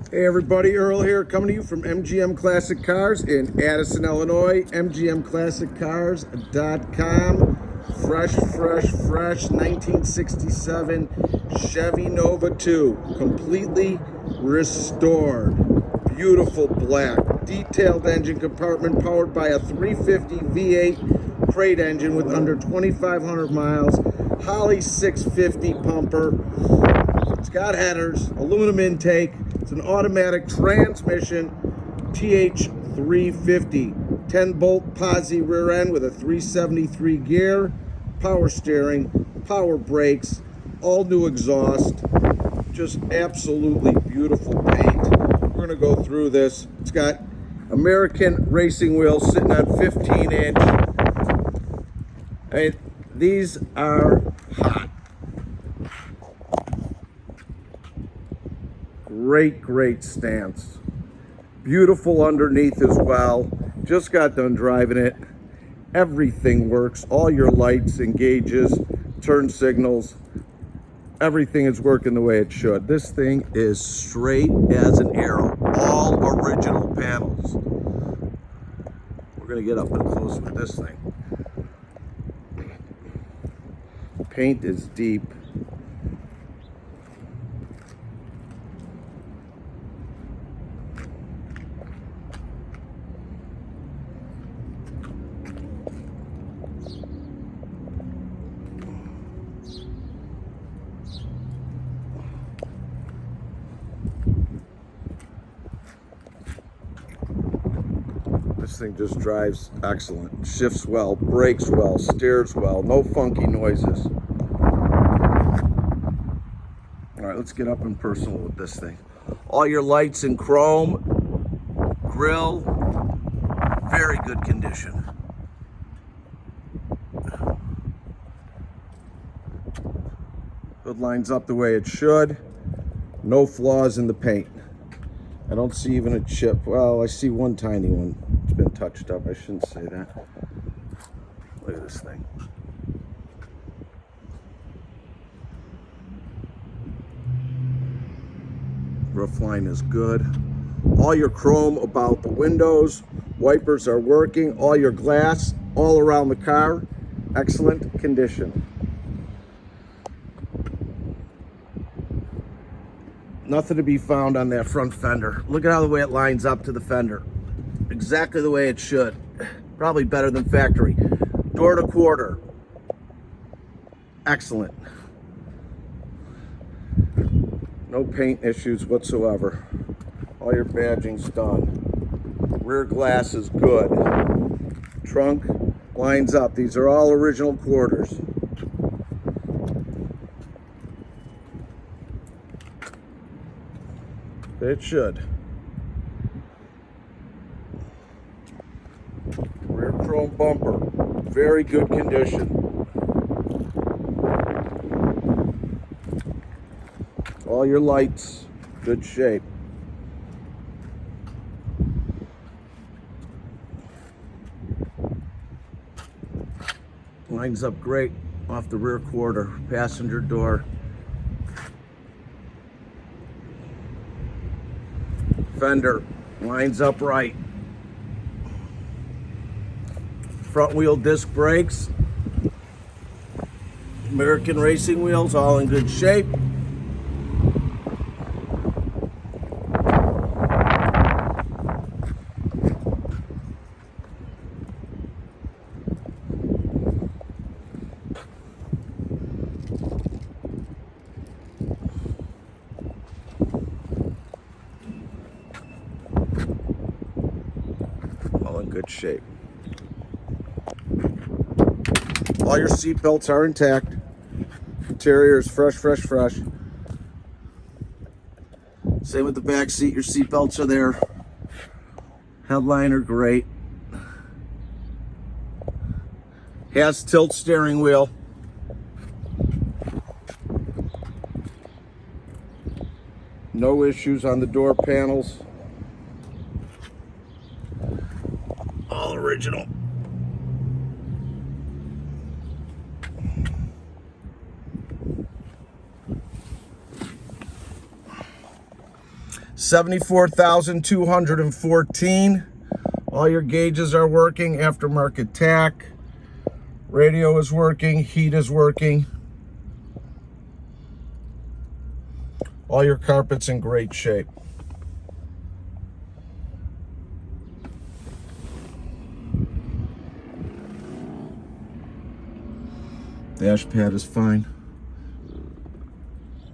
Hey everybody, Earl here, coming to you from MGM Classic Cars in Addison, Illinois. MGMClassicCars.com. Fresh 1967 Chevy Nova 2, completely restored. Beautiful black, detailed engine compartment powered by a 350 V8 crate engine with under 2,500 miles. Holley 650 pumper. It's got headers, aluminum intake. It's an automatic transmission, TH350, 10-bolt Posi rear end with a 373 gear, power steering, power brakes, all new exhaust. Just absolutely beautiful paint. We're going to go through this. It's got American racing wheels sitting on 15-inch. These are hot. Great stance. Beautiful underneath as well. Just got done driving it. Everything works. All your lights and gauges, turn signals, everything is working the way it should. This thing is straight as an arrow. All original panels. We're going to get up and close with this thing. Paint is deep. This thing just drives excellent, shifts well, brakes well, steers well, no funky noises. All right, let's get up and personal with this thing. All your lights in chrome, grill, very good condition. Hood lines up the way it should, no flaws in the paint. I don't see even a chip. Well, I see one tiny one. It's been touched up. I shouldn't say that. Look at this thing. Roof line is good. All your chrome about the windows. Wipers are working. All your glass all around the car. Excellent condition. Nothing to be found on that front fender. Look at how the way it lines up to the fender. Exactly the way it should. Probably better than factory. Door to quarter. Excellent. No paint issues whatsoever. All your badging's done. Rear glass is good. Trunk lines up. These are all original quarters. It should. Rear chrome bumper, very good condition. All your lights, good shape. Lines up great off the rear quarter, passenger door. Fender lines up right. Front wheel disc brakes. American racing wheels, all in good shape. All in good shape. All your seat belts are intact. Interior is fresh. Same with the back seat. Your seat belts are there. Headliner great. Has tilt steering wheel. No issues on the door panels. All original. 74,214. All your gauges are working. Aftermarket tack. Radio is working. Heat is working. All your carpet's in great shape. Dash pad is fine.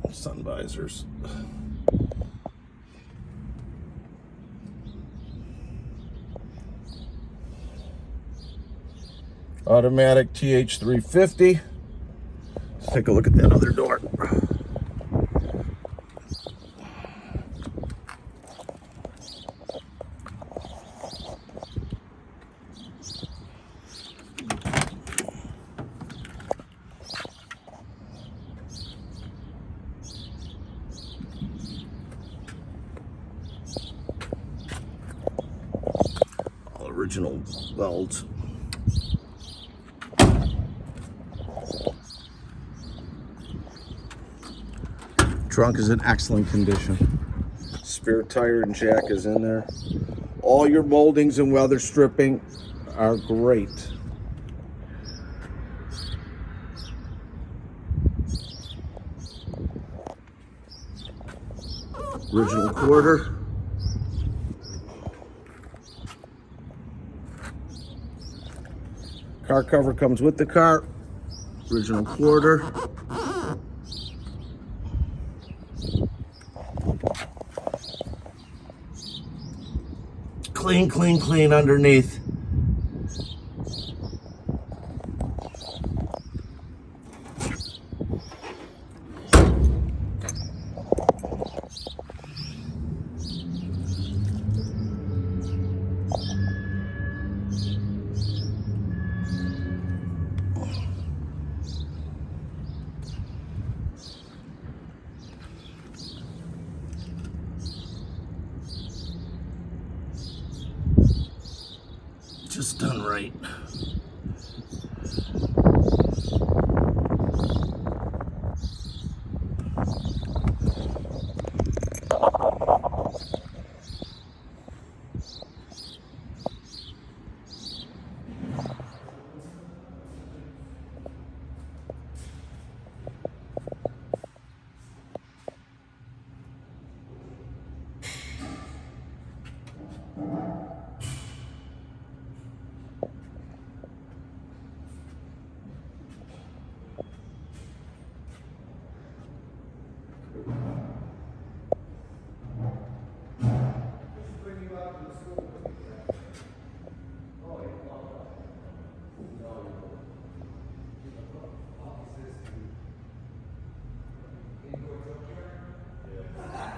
Sun visors. Automatic TH350. Let's take a look at that other door. All original welds. Trunk is in excellent condition. Spare tire and jack is in there. All your moldings and weather stripping are great. Original quarter. Car cover comes with the car. Original quarter. Clean, clean, clean underneath. Just done right.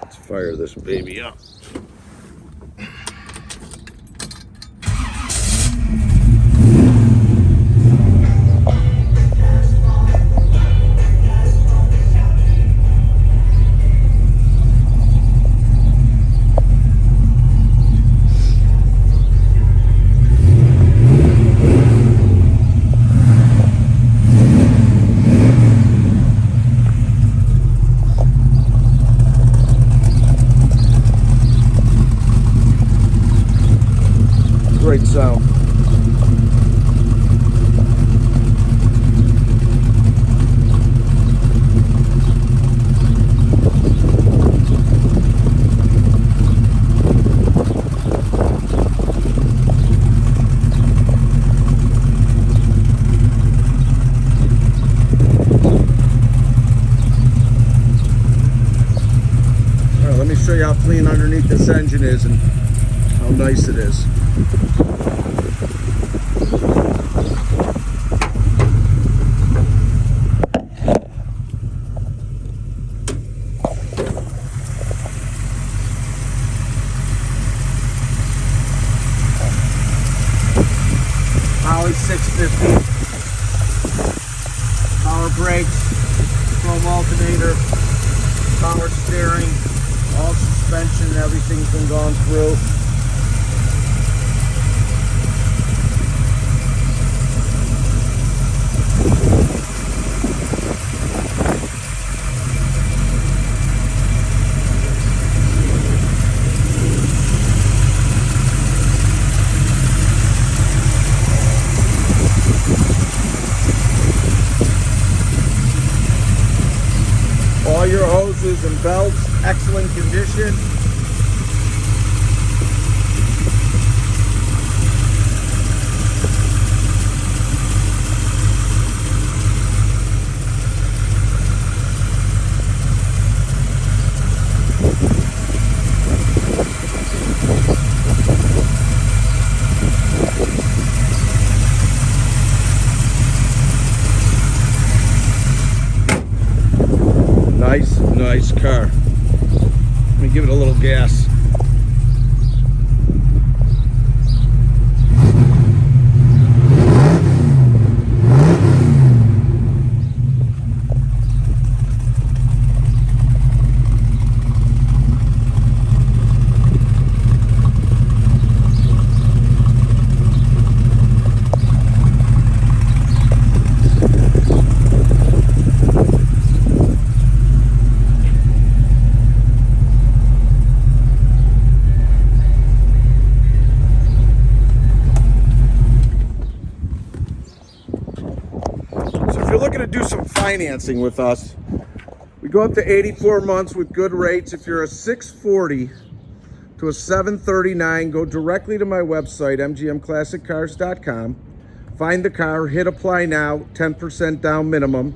Let's fire this baby up. Great sound. All right, let me show you how clean underneath this engine is and how nice it is. Holley 650, power brakes, chrome alternator, power steering, all suspension, everything's been gone through. condition. Nice car. Let me give it a little gas. You're looking to do some financing with us, we go up to 84 months with good rates. If you're a 640 to a 739, go directly to my website, mgmclassiccars.com. Find the car, hit apply now, 10% down minimum.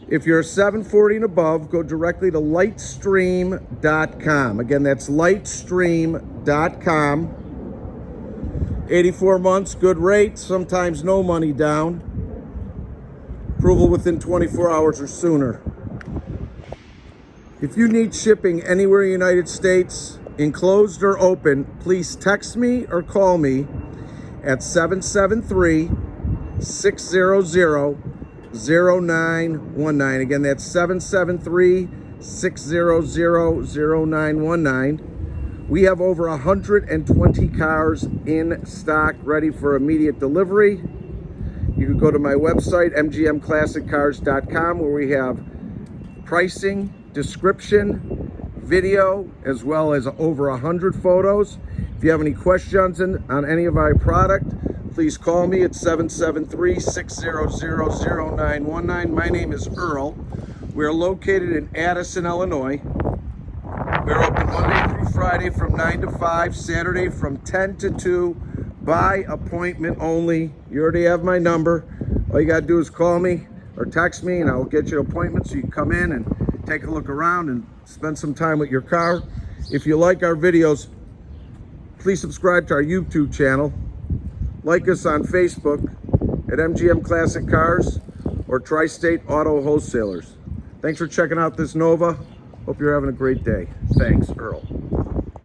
If you're a 740 and above, go directly to lightstream.com. Again, that's lightstream.com. 84 months, good rates, sometimes no money down. Approval within 24 hours or sooner. If you need shipping anywhere in the United States, enclosed or open, please text me or call me at 773-600-0919. Again, that's 773-600-0919. We have over 120 cars in stock ready for immediate delivery. You can go to my website, mgmclassiccars.com, where we have pricing, description, video, as well as over 100 photos. If you have any questions on any of our product, please call me at 773-600-0919. My name is Earl. We're located in Addison, Illinois. We're open Monday through Friday from 9 to 5, Saturday from 10 to 2, by appointment only. You already have my number. All you gotta do is call me or text me and I'll get you an appointment so you can come in and take a look around and spend some time with your car. If you like our videos, please subscribe to our YouTube channel. Like us on Facebook at MGM Classic Cars or Tri-State Auto Wholesalers. Thanks for checking out this Nova. Hope you're having a great day. Thanks, Earl.